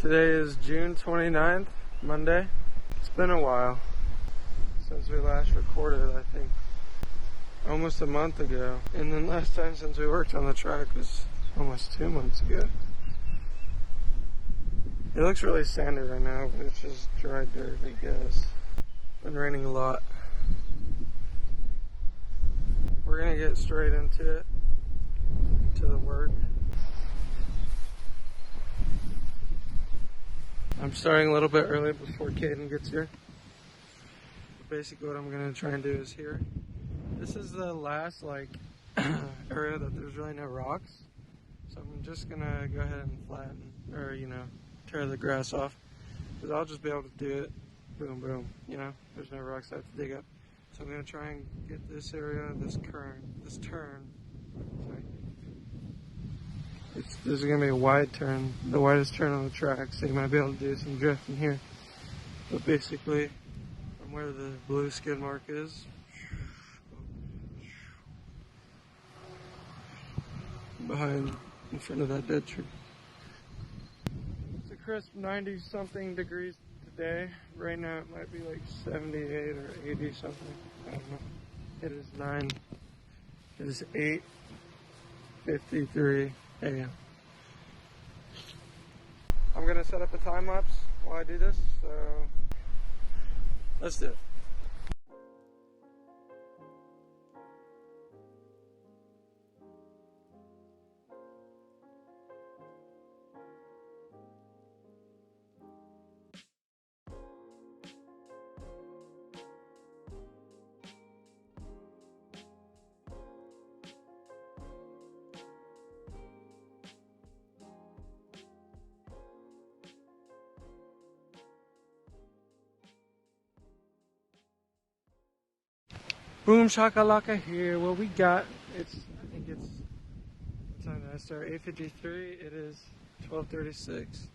Today is June 29th, Monday. It's been a while since we last recorded, I think almost a month ago. And then last time since we worked on the track was almost 2 months ago. It looks really sandy right now, but it's just dry dirt, I guess. Been raining a lot. We're gonna get straight into it, to the work. I'm starting a little bit early before Caden gets here. Basically what I'm going to try and do is here. This is the last area that there's really no rocks. So I'm just going to go ahead and flatten, or tear the grass off. Because I'll just be able to do it, boom, boom, there's no rocks I have to dig up. So I'm going to try and get this area, this turn, sorry. This is going to be a wide turn, the widest turn on the track, so you might be able to do some drifting here. But basically, from where the blue skid mark is, in front of that dead tree. It's a crisp 90-something degrees today. Right now it might be like 78 or 80 something. I don't know. It is 8:53 a.m. I'm going to set up a time lapse while I do this, so let's do it. Boom shakalaka here. What we got, I think it's, what time did I start? 8:53. It is 12:36.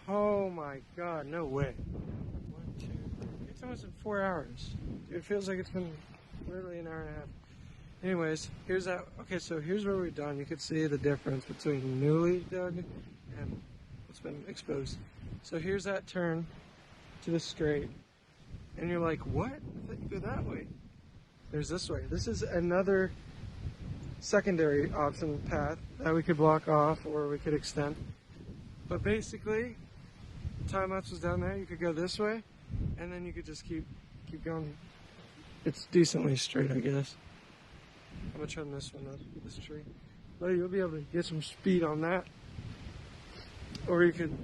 Oh my god, no way. 1, 2, 3. It's almost been 4 hours. It feels like it's been literally an hour and a half. Anyways, here's that. Okay, so here's what we've done. You can see the difference between newly dug and what's been exposed. So here's that turn to the straight. And you're like, what? I thought you go that way. There's this way. This is another secondary option path that we could block off or we could extend. But basically, time lapse was down there. You could go this way, and then you could just keep going. It's decently straight, I guess. I'm gonna trim this one up, this tree. But you'll be able to get some speed on that. Or you could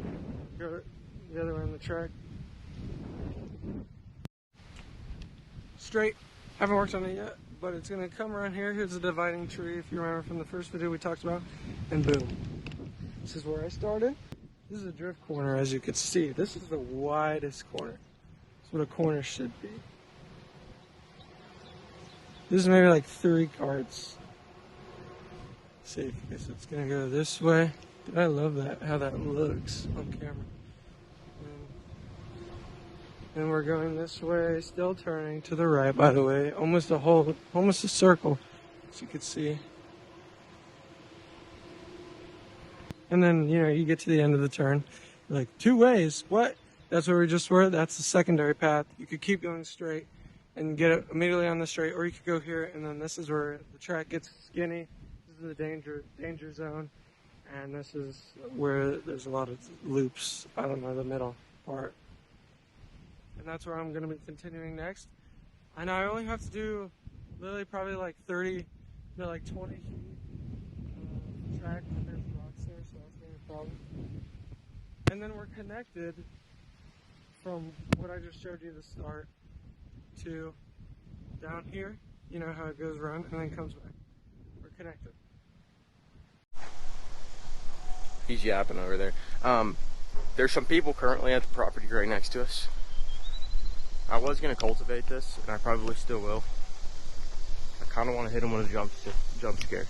go the other way on the track. Straight. Haven't worked on it yet, but it's going to come around here. Here's the dividing tree, if you remember from the first video we talked about, and boom. This is where I started. This is a drift corner, as you can see. This is the widest corner. That's what a corner should be. This is maybe like 3 carts. Let's see, I guess it's going to go this way. Dude, I love that, how that looks on camera. And we're going this way, still turning to the right, by the way. Almost a circle, as you can see. And then, you get to the end of the turn. You're like, 2 ways, what? That's where we just were, that's the secondary path. You could keep going straight and get it immediately on the straight, or you could go here, and then this is where the track gets skinny. This is the danger zone. And this is where there's a lot of loops, I don't know, the middle part. And that's where I'm going to be continuing next. I know I only have to do literally probably like 30 to like 20 feet track. There's rocks there, so that's going to be a problem. And then we're connected from what I just showed you the start to down here. You know how it goes around and then comes back. We're connected. He's yapping over there. There's some people currently at the property right next to us. I was going to cultivate this, and I probably still will. I kind of want to hit him with a jump scare.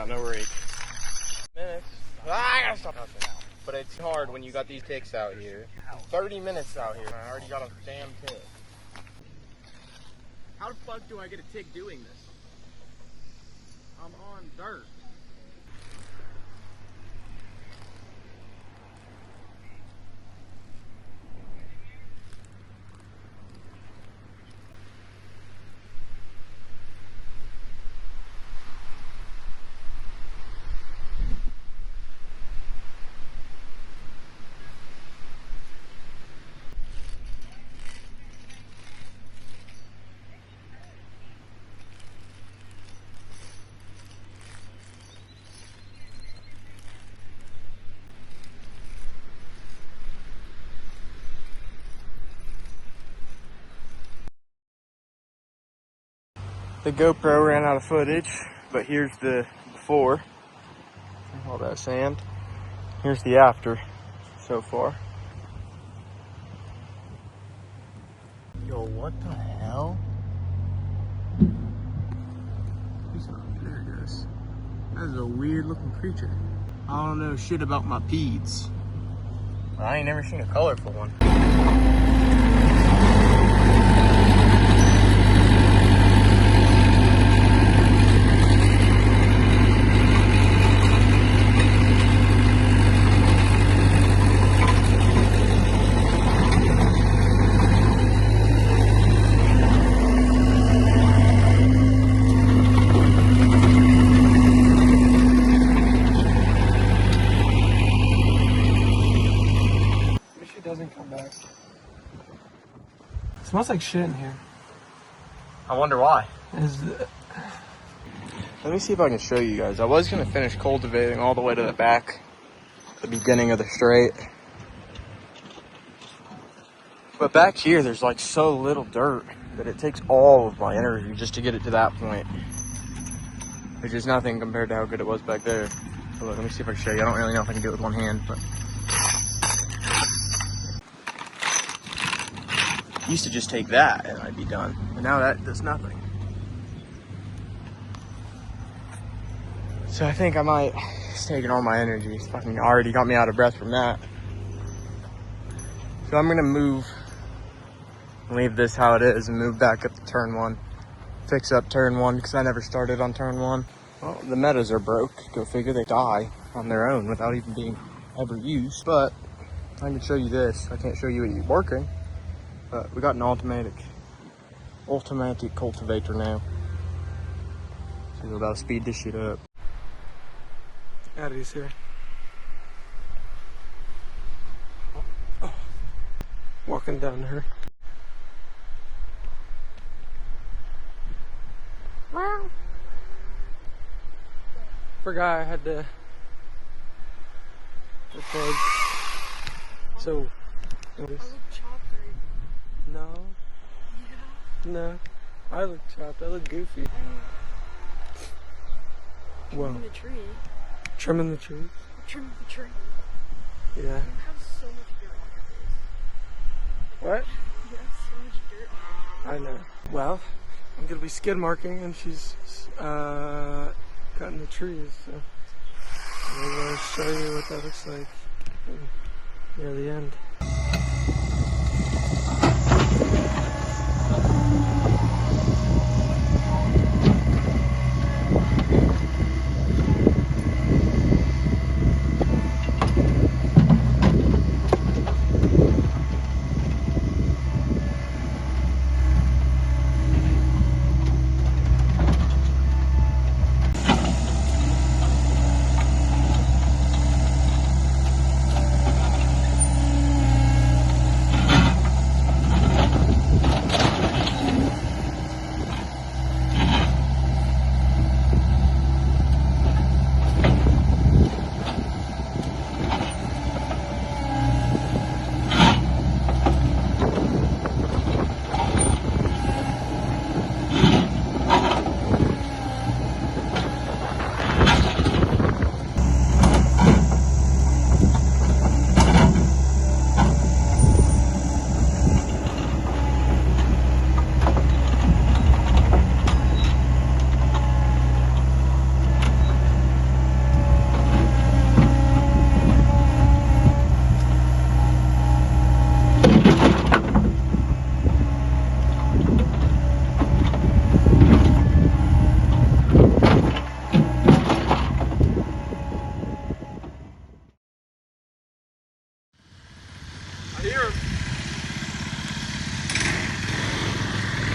got no rake. Minutes. I gotta stop nothing. But it's hard when you got these ticks out here. 30 minutes out here. I already got a damn tick. How the fuck do I get a tick doing this? I'm on dirt. The GoPro ran out of footage, but here's the before. All that sand. Here's the after so far. Yo, what the hell? There it goes. That is a weird looking creature. I don't know shit about my peeds. I ain't never seen a colorful one. Smells like shit in here. I wonder why. Let me see if I can show you guys. I was going to finish cultivating all the way to the back, the beginning of the straight. But back here, there's like so little dirt that it takes all of my energy just to get it to that point. Which is nothing compared to how good it was back there. So look, let me see if I can show you. I don't really know if I can do it with one hand, but... used to just take that and I'd be done. But now that does nothing. So I think I might, it's taking all my energy. It's fucking already got me out of breath from that. So I'm gonna move, leave this how it is and move back up to turn one. Fix up turn one because I never started on turn one. Well, the metas are broke. Go figure, they die on their own without even being ever used. But I can show you this. I can't show you it working. But we got an automatic cultivator now. So we're about to speed this shit up. Addie's here. Oh. Walking down to her. Wow. Forgot I had to record. So. No. Yeah. No. I look chopped. I look goofy. Trimming the tree. Trimming the tree? Trimming the tree. Yeah. You have so much dirt on your face. What? You have so much dirt on your face. I know. Well, I'm going to be skid marking and she's cutting the trees. So I'm going to show you what that looks like near the end.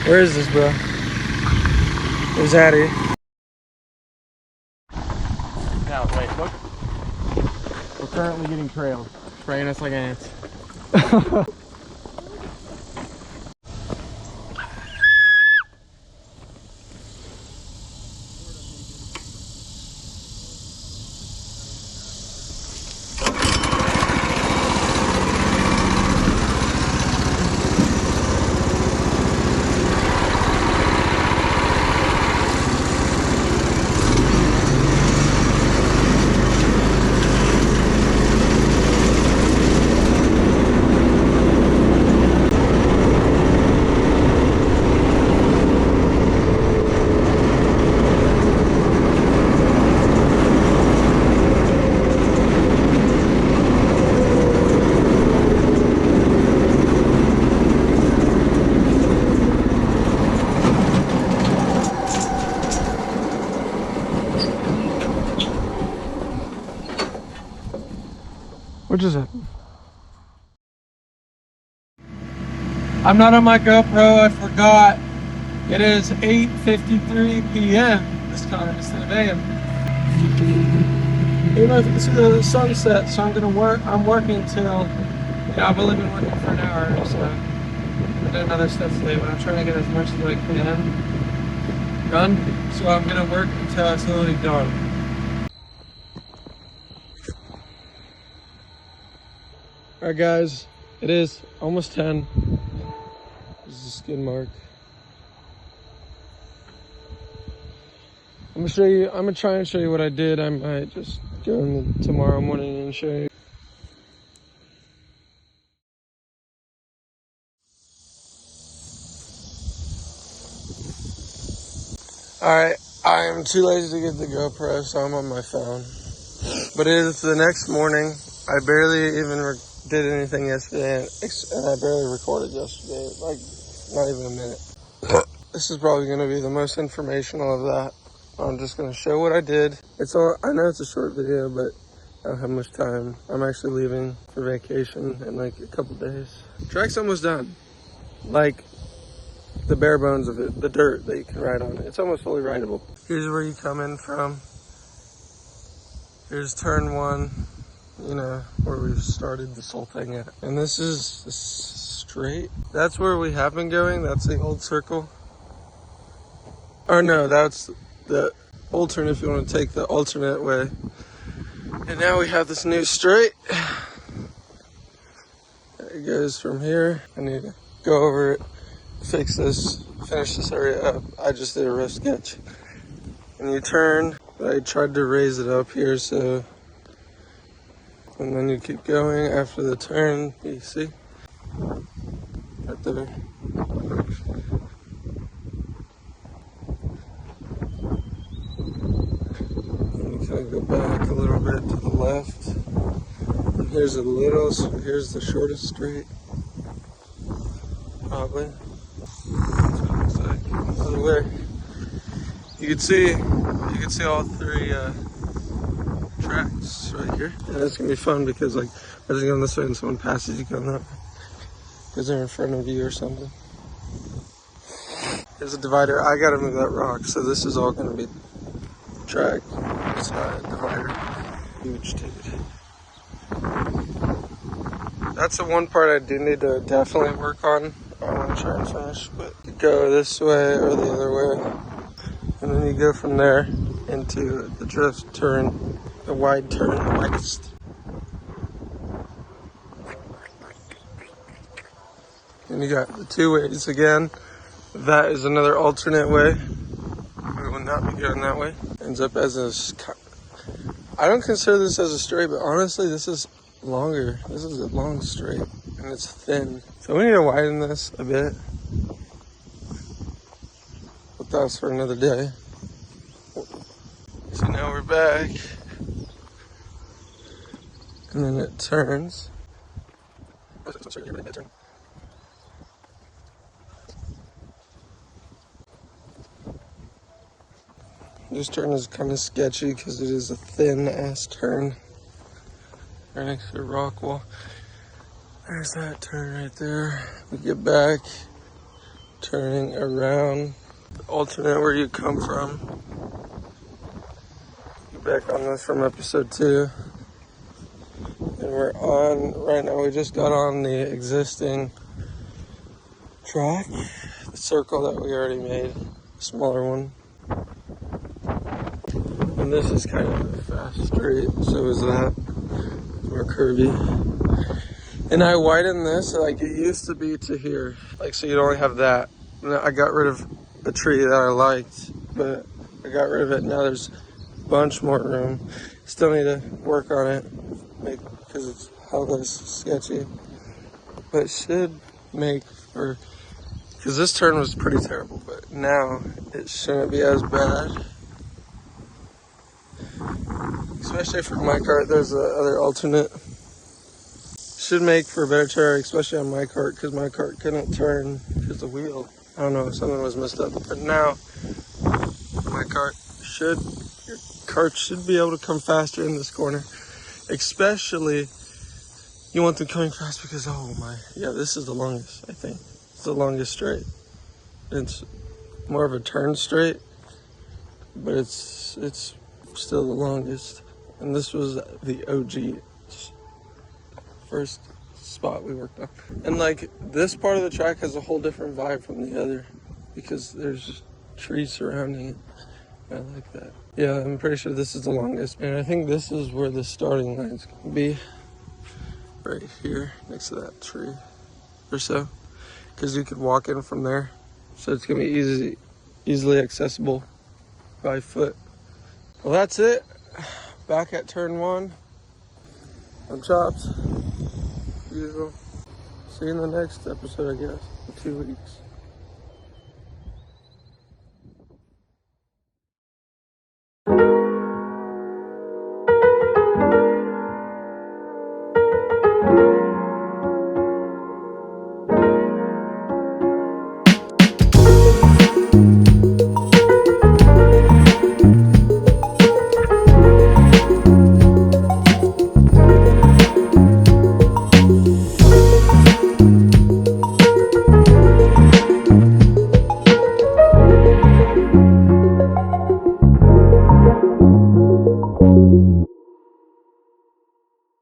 Where is this, bro? Where's Addie? Now, wait, look. We're currently getting trailed, spraying us like ants. What just happened? I'm not on my GoPro, I forgot. It is 8:53 p.m. this time instead of a.m. You know, if you can see the sunset, so I'm working till, I've only been working for an hour, so I did another step today, but I'm trying to get as much as I can done. So I'm gonna work until it's literally done. Alright guys, it is almost 10. This is a skid mark. I'm gonna try and show you what I did. I might just go in tomorrow morning and show you. Alright, I am too lazy to get the GoPro, so I'm on my phone. But it is the next morning. I barely even did anything yesterday, and I barely recorded yesterday, like not even a minute. This is probably going to be the most informational of that. I'm just going to show what I did. I know it's a short video, but I don't have much time. I'm actually leaving for vacation in like a couple days. Track's almost done. Like the bare bones of it, the dirt that you can ride on. It's almost fully rideable. Here's where you come in from. Here's turn 1. You know, where we started this whole thing at. And this is straight. That's where we have been going. That's the old circle. Or no, that's the alternate if you want to take the alternate way. And now we have this new straight. It goes from here. I need to go over it, fix this, finish this area up. I just did a rough sketch. And you turn. I tried to raise it up here so. And then you keep going after the turn, you see? Right there. And you kind of go back a little bit to the left. And here's here's the shortest straight. Probably. That's what it looks like. By the way, you can see all 3 tracks right here, and it's gonna be fun because like I just go this way and someone passes you going that way because they're in front of you or something. There's a divider. I gotta move that rock, so this is all gonna be track. It's not a divider. Huge dude. That's the one part I do need to definitely work on. I want to try and finish, but you go this way or the other way, and then you go from there into the drift turn. The wide turn, the widest. And you got the 2 ways again. That is another alternate way. We will not be going that way. Ends up as I don't consider this as a straight, but honestly, this is longer. This is a long straight, and it's thin. So we need to widen this a bit. But that's for another day. So now we're back. And then it turns. This turn is kind of sketchy because it is a thin ass turn. Right next to a rock wall. There's that turn right there. We get back. turning around. Alternate where you come from. Back on this from episode 2. And we're on, right now we just got on the existing track. The circle that we already made. A smaller one. And this is kind of a fast straight, so is that. More curvy. And I widened this, like it used to be to here. Like, so you'd only have that. And I got rid of a tree that I liked, but I got rid of it. Now there's a bunch more room. Still need to work on it, because it's hella sketchy. But it should make for, because this turn was pretty terrible, but now it shouldn't be as bad. Especially for my cart, there's the other alternate. Should make for a better turn, especially on my cart, because my cart couldn't turn because the wheel, I don't know, something was messed up. But now, my cart should, your cart should be able to come faster in this corner. Especially, you want them coming fast because, oh my, yeah, this is the longest, I think. It's the longest straight. It's more of a turn straight, but it's still the longest. And this was the OG first spot we worked on. And like, this part of the track has a whole different vibe from the other because there's trees surrounding it. I like that. Yeah, I'm pretty sure this is the longest. And I think this is where the starting line's gonna be. Right here, next to that tree or so. Because you could walk in from there. So it's gonna be easily accessible by foot. Well, that's it. Back at turn 1. I'm chopped. Usual. See you in the next episode, I guess, in 2 weeks.